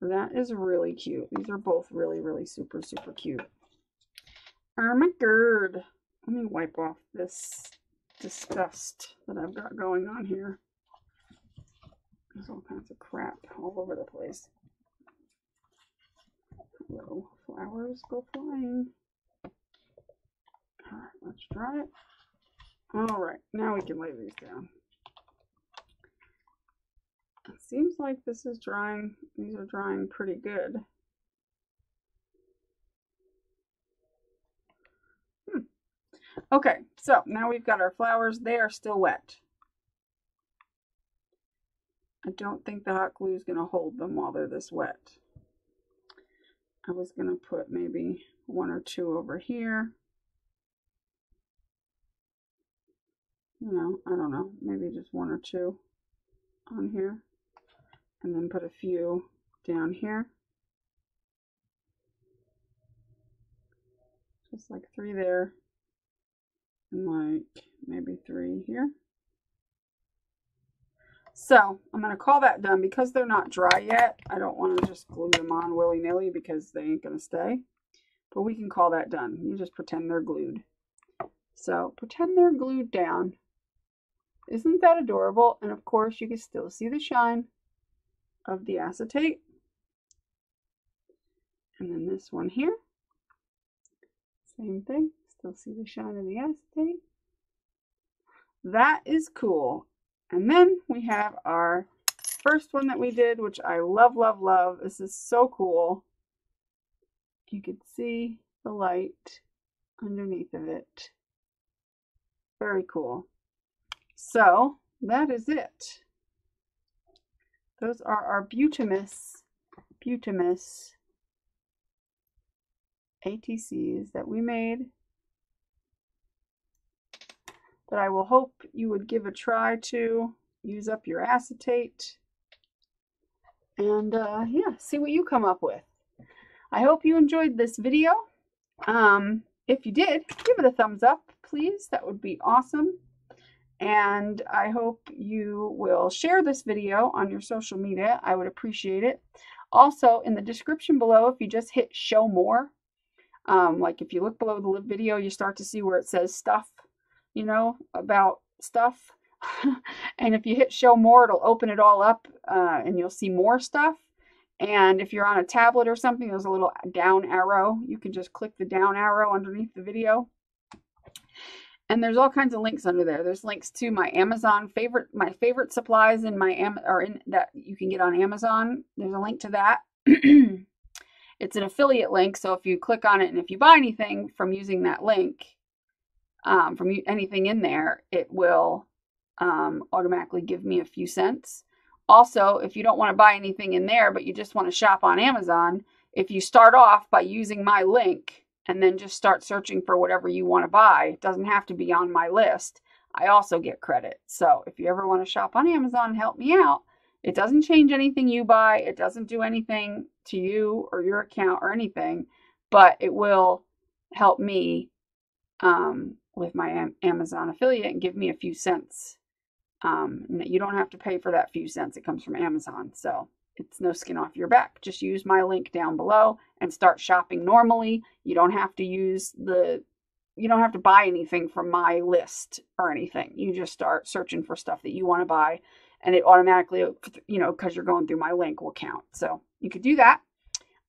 That is really cute. These are both really super cute. Oh my god. Let me wipe off this disgust that I've got going on here. There's all kinds of crap all over the place. Hello, flowers go flying. Alright, let's dry it. Alright, now we can lay these down. It seems like this is drying. These are drying pretty good. Okay, so now we've got our flowers. They are still wet. I don't think the hot glue is going to hold them while they're this wet. I was going to put maybe 1 or 2 over here. You know, I don't know, maybe just 1 or 2 on here. And then put a few down here. Just like 3 there. And like maybe 3 here. So I'm going to call that done. Because they're not dry yet, I don't want to just glue them on willy-nilly because they ain't going to stay. But we can call that done. You just pretend they're glued. So pretend they're glued down. Isn't that adorable? And of course you can still see the shine of the acetate. And then this one here. Same thing. Still see the shine of the acetate. That is cool. And then we have our first one that we did, which I love, love, love. This is so cool. You can see the light underneath of it. Very cool. So that is it. Those are our Butamus ATCs that we made, that I will hope you would give a try to use up your acetate and yeah, see what you come up with. I hope you enjoyed this video. If you did, give it a thumbs up, please. That would be awesome. And I hope you will share this video on your social media. I would appreciate it. Also, in the description below, if you just hit show more, like if you look below the video, you start to see where it says stuff, you know, about stuff. And if you hit show more, it'll open it all up and you'll see more stuff. And if you're on a tablet or something, there's a little down arrow. You can just click the down arrow underneath the video. And there's all kinds of links under there. There's links to my Amazon my favorite supplies in my that you can get on Amazon. There's a link to that. It's an affiliate link, so if you click on it and if you buy anything from using that link, from anything in there, it will automatically give me a few cents. Also, if you don't want to buy anything in there, but you just want to shop on Amazon, if you start off by using my link and then just start searching for whatever you want to buy, it doesn't have to be on my list, I also get credit. So if you ever want to shop on Amazon, help me out. It doesn't change anything you buy. It doesn't do anything to you or your account or anything, but it will help me with my Amazon affiliate and give me a few cents. You don't have to pay for that few cents. It comes from Amazon. So it's no skin off your back. Just use my link down below and start shopping normally. You don't have to you don't have to buy anything from my list or anything. You just start searching for stuff that you want to buy, and it automatically, you know, because you're going through my link, will count. So you could do that.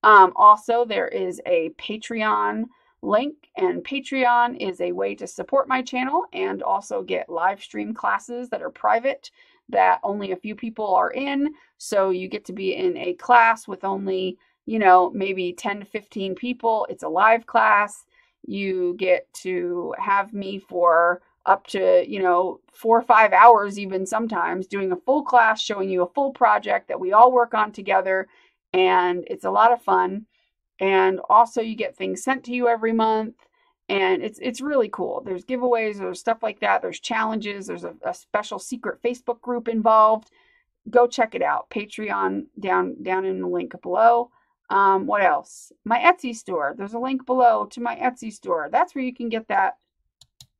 Also, there is a Patreon link, and Patreon is a way to support my channel and also get live stream classes that are private that only a few people are in. So you get to be in a class with only, you know, maybe 10 to 15 people. It's a live class. You get to have me for up to, you know, 4 or 5 hours even sometimes, doing a full class, showing you a full project that we all work on together. And it's a lot of fun. And also you get things sent to you every month. And it's really cool. There's giveaways, there's stuff like that. There's challenges. There's a special secret Facebook group involved. Go check it out. Patreon down in the link below. What else? My Etsy store. There's a link below to my Etsy store. That's where you can get that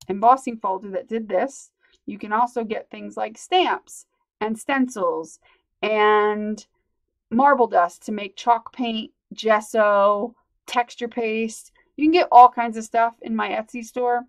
embossing folder that did this. You can also get things like stamps and stencils and marble dust to make chalk paint, gesso, texture paste. You can get all kinds of stuff in my Etsy store.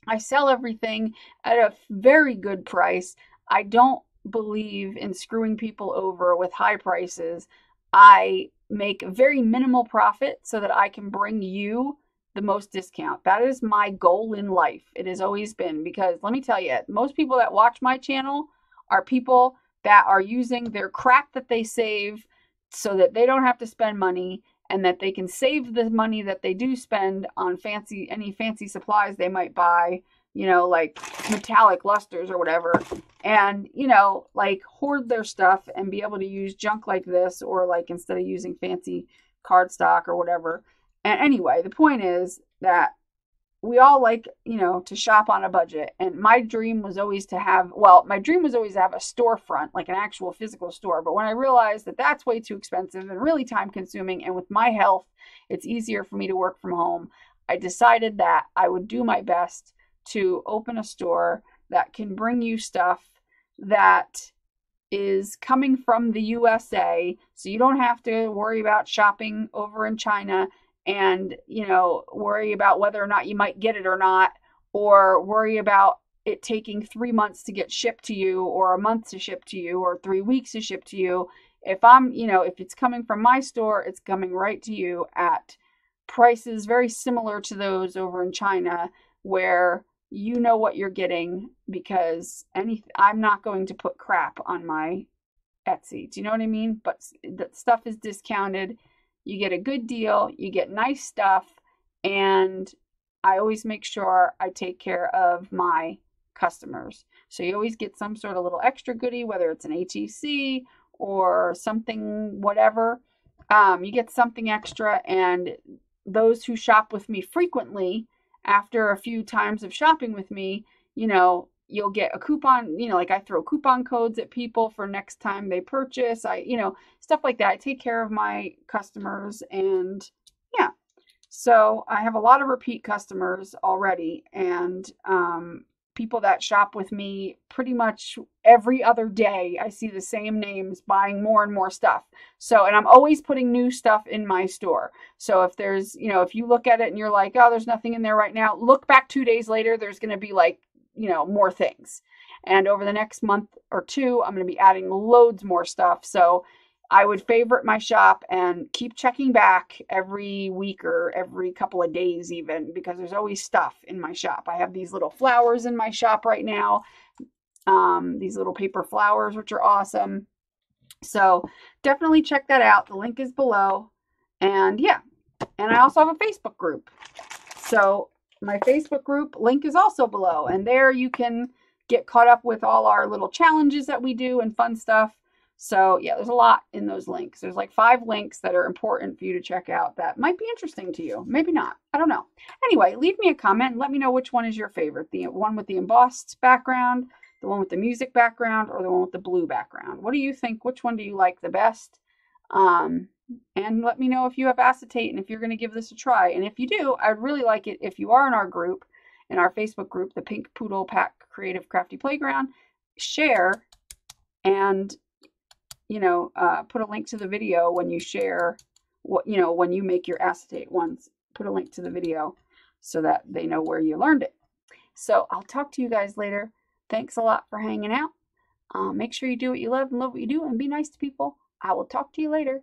I sell everything at a very good price. I don't believe in screwing people over with high prices. I make very minimal profit so that I can bring you the most discount. That is my goal in life. It has always been, because let me tell you, most people that watch my channel are people that are using their crap that they save so that they don't have to spend money, and that they can save the money that they do spend on any fancy supplies they might buy, you know, like metallic lusters or whatever, and, you know, like hoard their stuff and be able to use junk like this, or like instead of using fancy cardstock or whatever. And anyway, the point is that we all like, you know, to shop on a budget. And my dream was always to have a storefront, like an actual physical store. But when I realized that that's way too expensive and really time consuming, and with my health, it's easier for me to work from home, I decided that I would do my best to open a store that can bring you stuff that is coming from the USA, so you don't have to worry about shopping over in China and, you know, worry about whether or not you might get it or not, or worry about it taking 3 months to get shipped to you, or a month to ship to you, or 3 weeks to ship to you. If it's coming from my store, it's coming right to you at prices very similar to those over in China, where you know what you're getting, because I'm not going to put crap on my Etsy. Do you know what I mean? But the stuff is discounted. You get a good deal, you get nice stuff, and I always make sure I take care of my customers. So you always get some sort of little extra goodie, whether it's an ATC or something, whatever. You get something extra, and those who shop with me frequently, after a few times of shopping with me, you know, you'll get a coupon, you know, like I throw coupon codes at people for next time they purchase. Stuff like that. I take care of my customers, and yeah. So I have a lot of repeat customers already, and people that shop with me pretty much every other day. I see the same names buying more and more stuff. So, and I'm always putting new stuff in my store. So if there's, you know, if you look at it and you're like, oh, there's nothing in there right now, look back 2 days later, there's going to be like, you know, more things. And over the next month or two, I'm going to be adding loads more stuff. So I would favorite my shop and keep checking back every week or every couple of days even, because there's always stuff in my shop. I have these little flowers in my shop right now. These little paper flowers, which are awesome. So definitely check that out. The link is below. And yeah, and I also have a Facebook group. So my Facebook group link is also below, and there you can get caught up with all our little challenges that we do and fun stuff. So yeah, there's a lot in those links. There's like 5 links that are important for you to check out that might be interesting to you. Maybe not. I don't know. Anyway, leave me a comment and let me know which one is your favorite. The one with the embossed background, the one with the music background, or the one with the blue background. What do you think? Which one do you like the best? And let me know if you have acetate and if you're going to give this a try. And if you do, I'd really like it if you are in our group, in our Facebook group, the Pink Poodle Pack Creative Crafty Playground, share and, you know, put a link to the video when you share what, you know, when you make your acetate ones, put a link to the video so that they know where you learned it. So I'll talk to you guys later. Thanks a lot for hanging out. Make sure you do what you love and love what you do, and be nice to people. I will talk to you later.